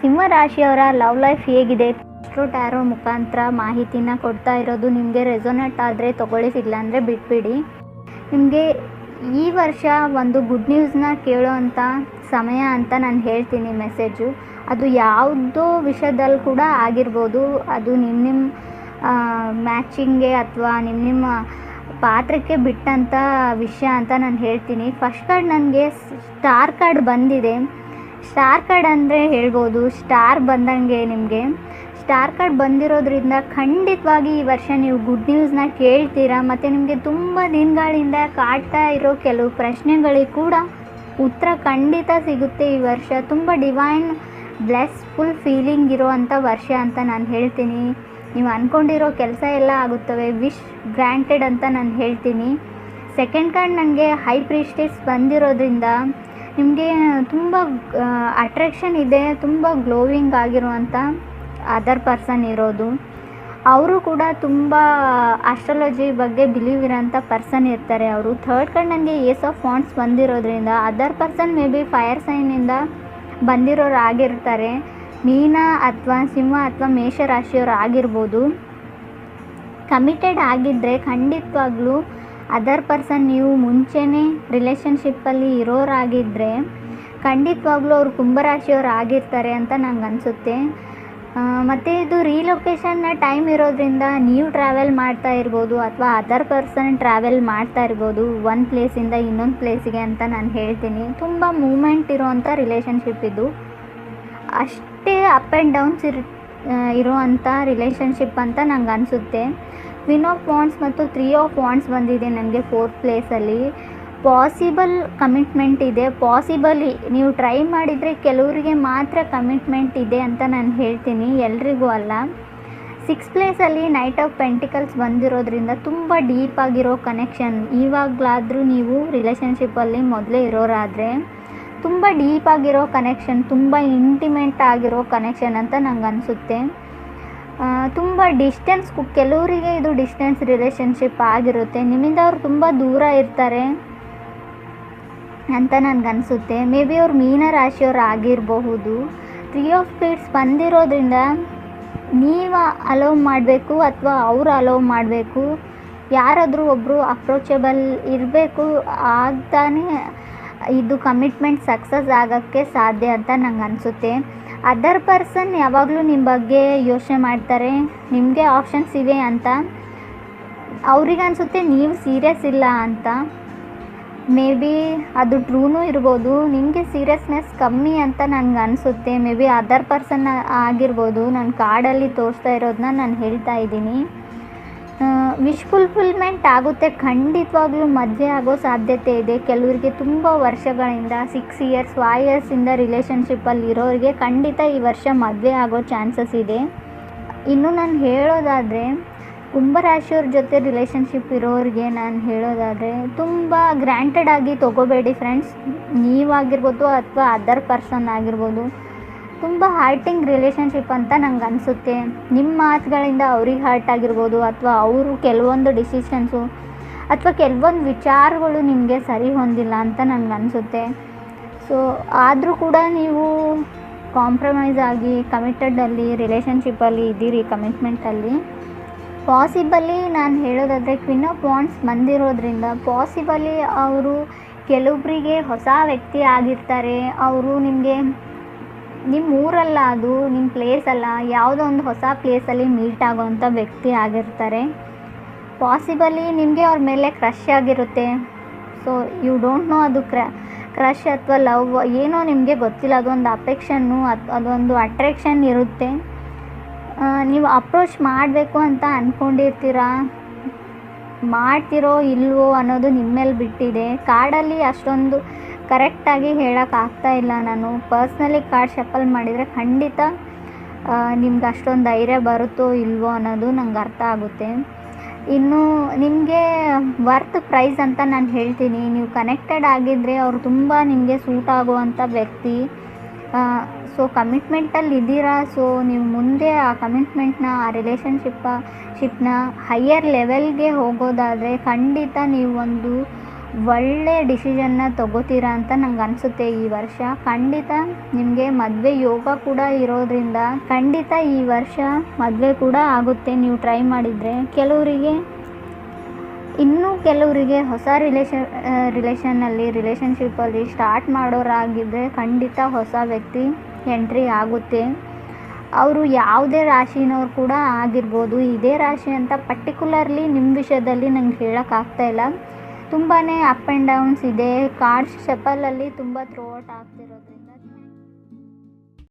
ಸಿಂಹ ರಾಶಿಯವರ love life ಹೇಗಿದೆ? Taro ಮುಖಾಂತರ ಮಾಹಿತಿನ ಕೊಡ್ತಾ ಇರೋದು. ನಿಮಗೆ ರೆಸೊನೇಟ್ ಆದರೆ ತೊಗೊಳ್ಳಿ, ಇಲ್ಲಾಂದರೆ ಬಿಟ್ಬಿಡಿ. ನಿಮಗೆ ಈ ವರ್ಷ ಒಂದು ಗುಡ್ ನ್ಯೂಸ್ನ ಕೇಳೋವಂಥ ಸಮಯ ಅಂತ ನಾನು ಹೇಳ್ತೀನಿ. ಮೆಸೇಜು ಅದು ಯಾವುದೋ ವಿಷಯದಲ್ಲಿ ಕೂಡ ಆಗಿರ್ಬೋದು. ಅದು ನಿಮ್ಮ ಮ್ಯಾಚಿಂಗ್ಗೆ ಅಥವಾ ನಿಮ್ಮ ಪಾತ್ರಕ್ಕೆ ಬಿಟ್ಟಂಥ ವಿಷಯ ಅಂತ ನಾನು ಹೇಳ್ತೀನಿ. ಫಸ್ಟ್ ಕಾರ್ಡ್ ನನಗೆ ಸ್ಟಾರ್ ಕಾರ್ಡ್ ಬಂದಿದೆ. ಸ್ಟಾರ್ ಕಾರ್ಡ್ ಅಂದರೆ ಹೇಳ್ಬೋದು, ಸ್ಟಾರ್ ಬಂದಂಗೆ ನಿಮಗೆ ಸ್ಟಾರ್ ಕಾರ್ಡ್ ಬಂದಿರೋದ್ರಿಂದ ಖಂಡಿತವಾಗಿ ಈ ವರ್ಷ ನೀವು ಗುಡ್ ನ್ಯೂಸ್ನ ಕೇಳ್ತೀರಾ. ಮತ್ತು ನಿಮಗೆ ತುಂಬ ದಿನಗಳಿಂದ ಕಾಡ್ತಾ ಇರೋ ಕೆಲವು ಪ್ರಶ್ನೆಗಳಿಗೆ ಕೂಡ ಉತ್ತರ ಖಂಡಿತ ಸಿಗುತ್ತೆ. ಈ ವರ್ಷ ತುಂಬ ಡಿವೈನ್ ಬ್ಲೆಸ್ಫುಲ್ ಫೀಲಿಂಗ್ ಇರೋವಂಥ ವರ್ಷ ಅಂತ ನಾನು ಹೇಳ್ತೀನಿ. ನೀವು ಅಂದ್ಕೊಂಡಿರೋ ಕೆಲಸ ಎಲ್ಲ ಆಗುತ್ತವೆ. ವಿಶ್ ಗ್ರ್ಯಾಂಟೆಡ್ ಅಂತ ನಾನು ಹೇಳ್ತೀನಿ. ಸೆಕೆಂಡ್ ಕಾರ್ಡ್ ನನಗೆ ಹೈ ಪ್ರೀಸ್ಟೆಸ್ ಬಂದಿರೋದ್ರಿಂದ ನಿಮಗೆ ತುಂಬ ಅಟ್ರಾಕ್ಷನ್ ಇದೆ, ತುಂಬ ಗ್ಲೋವಿಂಗ್ ಆಗಿರುವಂಥ ಅದರ್ ಪರ್ಸನ್ ಇರೋದು. ಅವರು ಕೂಡ ತುಂಬ ಆಸ್ಟ್ರಾಲಜಿ ಬಗ್ಗೆ ಬಿಲೀವ್ ಇರೋಂಥ ಪರ್ಸನ್ ಇರ್ತಾರೆ ಅವರು. ಥರ್ಡ್ ಕಾರ್ಡ್ ನನಗೆ ಏಸ್ ಆಫ್ ವಾಂಡ್ಸ್ ಬಂದಿರೋದ್ರಿಂದ other person may be fire ಸೈನಿಂದ ಬಂದಿರೋರು ಆಗಿರ್ತಾರೆ. ಮೀನ ಅಥವಾ ಸಿಂಹ ಅಥವಾ ಮೇಷರಾಶಿಯವರು ಆಗಿರ್ಬೋದು. ಕಮಿಟೆಡ್ ಆಗಿದ್ದರೆ ಖಂಡಿತವಾಗ್ಲೂ ಅದರ್ ಪರ್ಸನ್ ನೀವು ಮುಂಚೆನೇ ರಿಲೇಷನ್ಶಿಪ್ಪಲ್ಲಿ ಇರೋರಾಗಿದ್ದರೆ ಖಂಡಿತವಾಗ್ಲೂ ಅವರು ಕುಂಭರಾಶಿಯವರು ಆಗಿರ್ತಾರೆ ಅಂತ ನಂಗೆ ಅನಿಸುತ್ತೆ. ಮತ್ತು ಇದು ರೀಲೊಕೇಶನ್ನ ಟೈಮ್ ಇರೋದ್ರಿಂದ ನೀವು ಟ್ರಾವೆಲ್ ಮಾಡ್ತಾ ಇರ್ಬೋದು ಅಥವಾ ಅದರ್ ಪರ್ಸನ್ ಟ್ರಾವೆಲ್ ಮಾಡ್ತಾ ಇರ್ಬೋದು ಒಂದು ಪ್ಲೇಸಿಂದ ಇನ್ನೊಂದು ಪ್ಲೇಸಿಗೆ ಅಂತ ನಾನು ಹೇಳ್ತೀನಿ. ತುಂಬ ಮೂಮೆಂಟ್ ಇರೋವಂಥ ರಿಲೇಷನ್ಶಿಪ್ ಇದು. ಅಷ್ಟೇ ಅಪ್ ಆ್ಯಂಡ್ ಡೌನ್ಸ್ ಇರೋವಂಥ ರಿಲೇಷನ್ಶಿಪ್ ಅಂತ ನಂಗೆ ಅನಿಸುತ್ತೆ. ಕ್ವೀನ್ ಆಫ್ ವಾಂಡ್ಸ್ ಮತ್ತು 3 ಆಫ್ ವಾಂಡ್ಸ್ ಬಂದಿದೆ ನನಗೆ 4th ಪ್ಲೇಸಲ್ಲಿ. ಪಾಸಿಬಲ್ ಕಮಿಟ್ಮೆಂಟ್ ಇದೆ. ನೀವು ಟ್ರೈ ಮಾಡಿದರೆ ಕೆಲವರಿಗೆ ಮಾತ್ರ ಕಮಿಟ್ಮೆಂಟ್ ಇದೆ ಅಂತ ನಾನು ಹೇಳ್ತೀನಿ, ಎಲ್ರಿಗೂ ಅಲ್ಲ. 6th ಪ್ಲೇಸಲ್ಲಿ ನೈಟ್ ಆಫ್ ಪೆಂಟಿಕಲ್ಸ್ ಬಂದಿರೋದ್ರಿಂದ ತುಂಬ ಡೀಪ್ ಆಗಿರೋ ಕನೆಕ್ಷನ್. ಇವಾಗಲಾದರೂ ನೀವು ರಿಲೇಷನ್ಶಿಪ್ಪಲ್ಲಿ ಮೊದಲೇ ಇರೋರಾದರೆ ತುಂಬ ಡೀಪ್ ಆಗಿರೋ ಕನೆಕ್ಷನ್, ತುಂಬ ಇಂಟಿಮೇಟ್ ಆಗಿರೋ ಕನೆಕ್ಷನ್ ಅಂತ ನಂಗೆ ಅನಿಸುತ್ತೆ. ತುಂಬ ಡಿಸ್ಟೆನ್ಸ್, ಕೆಲವರಿಗೆ ಇದು ಡಿಸ್ಟೆನ್ಸ್ ರಿಲೇಷನ್ಶಿಪ್ ಆಗಿರುತ್ತೆ. ನಿಮ್ಮಿಂದ ಅವ್ರು ತುಂಬ ದೂರ ಇರ್ತಾರೆ ಅಂತ ನನಗನ್ಸುತ್ತೆ. ಮೇ ಬಿ ಅವ್ರು ಮೀನ ರಾಶಿಯವ್ರು ಆಗಿರಬಹುದು. 3 ಆಫ್ ಸ್ಪೀಡ್ಸ್ ಬಂದಿರೋದ್ರಿಂದ ನೀವು ಅಲೋ ಮಾಡಬೇಕು ಅಥವಾ ಅವರು ಅಲೋ ಮಾಡಬೇಕು. ಯಾರಾದರೂ ಒಬ್ಬರು ಅಪ್ರೋಚಬಲ್ ಇರಬೇಕು, ಆಗ್ತಾನೆ ಇದು ಕಮಿಟ್ಮೆಂಟ್ ಸಕ್ಸಸ್ ಆಗೋಕ್ಕೆ ಸಾಧ್ಯ ಅಂತ ನಂಗೆ ಅನಿಸುತ್ತೆ. ಅದರ್ ಪರ್ಸನ್ ಯಾವಾಗಲೂ ನಿಮ್ಮ ಬಗ್ಗೆ ಯೋಚನೆ ಮಾಡ್ತಾರೆ, ನಿಮಗೆ ಆಪ್ಷನ್ಸ್ ಇವೆ ಅಂತ. ಅವ್ರಿಗೆ ಅನಿಸುತ್ತೆ ನೀವು ಸೀರಿಯಸ್ ಇಲ್ಲ ಅಂತ. ಮೇ ಬಿ ಅದು ಟ್ರೂನೂ ಇರ್ಬೋದು. ನಿಮಗೆ ಸೀರಿಯಸ್ನೆಸ್ ಕಮ್ಮಿ ಅಂತ ನನಗೆ ಅನಿಸುತ್ತೆ. ಮೇ ಬಿ ಅದರ್ ಪರ್ಸನ್ ಆಗಿರ್ಬೋದು. ನಾನು ಕಾರ್ಡಲ್ಲಿ ತೋರಿಸ್ತಾ ಇರೋದನ್ನ ನಾನು ಹೇಳ್ತಾ ಇದ್ದೀನಿ. ವಿಶ್ ಫುಲ್ಫಿಲ್ಮೆಂಟ್ ಆಗುತ್ತೆ. ಖಂಡಿತವಾಗ್ಲೂ ಮದುವೆ ಆಗೋ ಸಾಧ್ಯತೆ ಇದೆ. ಕೆಲವರಿಗೆ ತುಂಬ ವರ್ಷಗಳಿಂದ 6 ಇಯರ್ಸ್ 5 ಇಯರ್ಸಿಂದ ರಿಲೇಷನ್ಶಿಪ್ಪಲ್ಲಿ ಇರೋರಿಗೆ ಖಂಡಿತ ಈ ವರ್ಷ ಮದುವೆ ಆಗೋ ಚಾನ್ಸಸ್ ಇದೆ. ಇನ್ನು ನಾನು ಹೇಳೋದಾದರೆ ಕುಂಭರಾಶಿಯವ್ರ ಜೊತೆ ರಿಲೇಷನ್ಶಿಪ್ ಇರೋರಿಗೆ ನಾನು ಹೇಳೋದಾದರೆ ತುಂಬ ಗ್ರ್ಯಾಂಟೆಡ್ ಆಗಿ ತೊಗೋಬೇಡಿ ಫ್ರೆಂಡ್ಸ್. ನೀವಾಗಿರ್ಬೋದು ಅಥವಾ ಅದರ್ ಪರ್ಸನ್ ಆಗಿರ್ಬೋದು. ತುಂಬ ಹಾರ್ಟಿಂಗ್ ರಿಲೇಷನ್ಶಿಪ್ ಅಂತ ನಂಗೆ ಅನಿಸುತ್ತೆ. ನಿಮ್ಮ ಮಾತುಗಳಿಂದ ಅವ್ರಿಗೆ ಹರ್ಟ್ ಆಗಿರ್ಬೋದು ಅಥವಾ ಅವರು ಕೆಲವೊಂದು ಡಿಸಿಷನ್ಸು ಅಥವಾ ಕೆಲವೊಂದು ವಿಚಾರಗಳು ನಿಮಗೆ ಸರಿ ಹೊಂದಿಲ್ಲ ಅಂತ ನನಗೆ ಅನಿಸುತ್ತೆ. ಸೊ ಆದರೂ ಕೂಡ ನೀವು ಕಾಂಪ್ರಮೈಸ್ ಆಗಿ ಕಮಿಟೆಡಲ್ಲಿ ರಿಲೇಷನ್ಶಿಪ್ಪಲ್ಲಿ ಇದ್ದೀರಿ. ಕಮಿಟ್ಮೆಂಟಲ್ಲಿ ಪಾಸಿಬಲಿ ನಾನು ಹೇಳೋದಾದರೆ ಕ್ವೀನ್ ಆಫ್ ವಾಂಡ್ಸ್ ಬಂದಿರೋದ್ರಿಂದ ಪಾಸಿಬಲಿ ಅವರು ಕೆಲವೊಬ್ಬರಿಗೆ ಹೊಸ ವ್ಯಕ್ತಿ ಆಗಿರ್ತಾರೆ. ಅವರು ನಿಮಗೆ ನಿಮ್ಮ ಊರಲ್ಲ, ಅದು ನಿಮ್ಮ ಪ್ಲೇಸ್ ಅಲ್ಲ, ಯಾವುದೋ ಒಂದು ಹೊಸ ಪ್ಲೇಸಲ್ಲಿ ಮೀಟ್ ಆಗೋವಂಥ ವ್ಯಕ್ತಿ ಆಗಿರ್ತಾರೆ. ಪಾಸಿಬಲಿ ನಿಮಗೆ ಅವ್ರ ಮೇಲೆ ಕ್ರಶ್ ಆಗಿರುತ್ತೆ. ಸೊ ಯು ಡೋಂಟ್ ನೋ ಅದು ಕ್ರಶ್ ಅಥವಾ ಲವ್ ಏನೋ ನಿಮಗೆ ಗೊತ್ತಿಲ್ಲ. ಅದೊಂದು ಅಫೆಕ್ಷನ್ನು ಅದೊಂದು ಅಟ್ರಾಕ್ಷನ್ ಇರುತ್ತೆ. ನೀವು ಅಪ್ರೋಚ್ ಮಾಡಬೇಕು ಅಂತ ಅಂದ್ಕೊಂಡಿರ್ತೀರಾ, ಮಾಡ್ತಿರೋ ಇಲ್ವೋ ಅನ್ನೋದು ನಿಮ್ಮ ಮೇಲೆ ಬಿಟ್ಟಿದೆ. ಕಾರ್ಡಲ್ಲಿ ಅಷ್ಟೊಂದು ಕರೆಕ್ಟಾಗಿ ಹೇಳೋಕ್ಕಾಗ್ತಾ ಇಲ್ಲ. ನಾನು ಪರ್ಸ್ನಲಿ ಕಾರ್ಡ್ ಶಫಲ್ ಮಾಡಿದರೆ ಖಂಡಿತ ನಿಮ್ಗೆ ಅಷ್ಟೊಂದು ಧೈರ್ಯ ಬರುತ್ತೋ ಇಲ್ವೋ ಅನ್ನೋದು ನಂಗೆ ಅರ್ಥ ಆಗುತ್ತೆ. ಇನ್ನು ನಿಮಗೆ ವರ್ತ್ ಪ್ರೈಸ್ ಅಂತ ನಾನು ಹೇಳ್ತೀನಿ. ನೀವು ಕನೆಕ್ಟೆಡ್ ಆಗಿದ್ದರೆ ಅವರು ತುಂಬ ನಿಮಗೆ ಸೂಟ್ ಆಗುವಂಥ ವ್ಯಕ್ತಿ. ಸೊ ಕಮಿಟ್ಮೆಂಟಲ್ಲಿ ಇದ್ದೀರಾ. ಸೊ ನೀವು ಮುಂದೆ ಆ ಕಮಿಟ್ಮೆಂಟ್ನ ಆ ರಿಲೇಷನ್ಶಿಪ್ನ ಹೈಯರ್ ಲೆವೆಲ್ಗೆ ಹೋಗೋದಾದರೆ ಖಂಡಿತ ನೀವು ಒಂದು ಒಳ್ಳೆ ಡಿಸಿಷನ್ನ ತಗೋತೀರಾ ಅಂತ ನಂಗೆ ಅನಿಸುತ್ತೆ. ಈ ವರ್ಷ ಖಂಡಿತ ನಿಮಗೆ ಮದುವೆ ಯೋಗ ಕೂಡ ಇರೋದ್ರಿಂದ ಖಂಡಿತ ಈ ವರ್ಷ ಮದುವೆ ಕೂಡ ಆಗುತ್ತೆ ನೀವು ಟ್ರೈ ಮಾಡಿದರೆ. ಕೆಲವರಿಗೆ ಹೊಸ ರಿಲೇಷನ್ಶಿಪ್ಪಲ್ಲಿ ಸ್ಟಾರ್ಟ್ ಮಾಡೋರಾಗಿದ್ದರೆ ಖಂಡಿತ ಹೊಸ ವ್ಯಕ್ತಿ ಎಂಟ್ರಿ ಆಗುತ್ತೆ. ಅವರು ಯಾವುದೇ ರಾಶಿನವ್ರು ಕೂಡ ಆಗಿರ್ಬೋದು. ಇದೇ ರಾಶಿ ಅಂತ ಪರ್ಟಿಕ್ಯುಲರ್ಲಿ ನಿಮ್ಮ ವಿಷಯದಲ್ಲಿ ನಂಗೆ ಹೇಳೋಕ್ಕಾಗ್ತಾಯಿಲ್ಲ. ತುಂಬಾ ಅಪ್ ಆ್ಯಂಡ್ ಡೌನ್ಸ್ ಇದೆ. ಕಾರ್ಡ್ಸ್ ಶಫಲಲ್ಲಿ ತುಂಬ ಥ್ರೋ ಔಟ್ ಆಗ್ತಿರೋದ್ರಿಂದ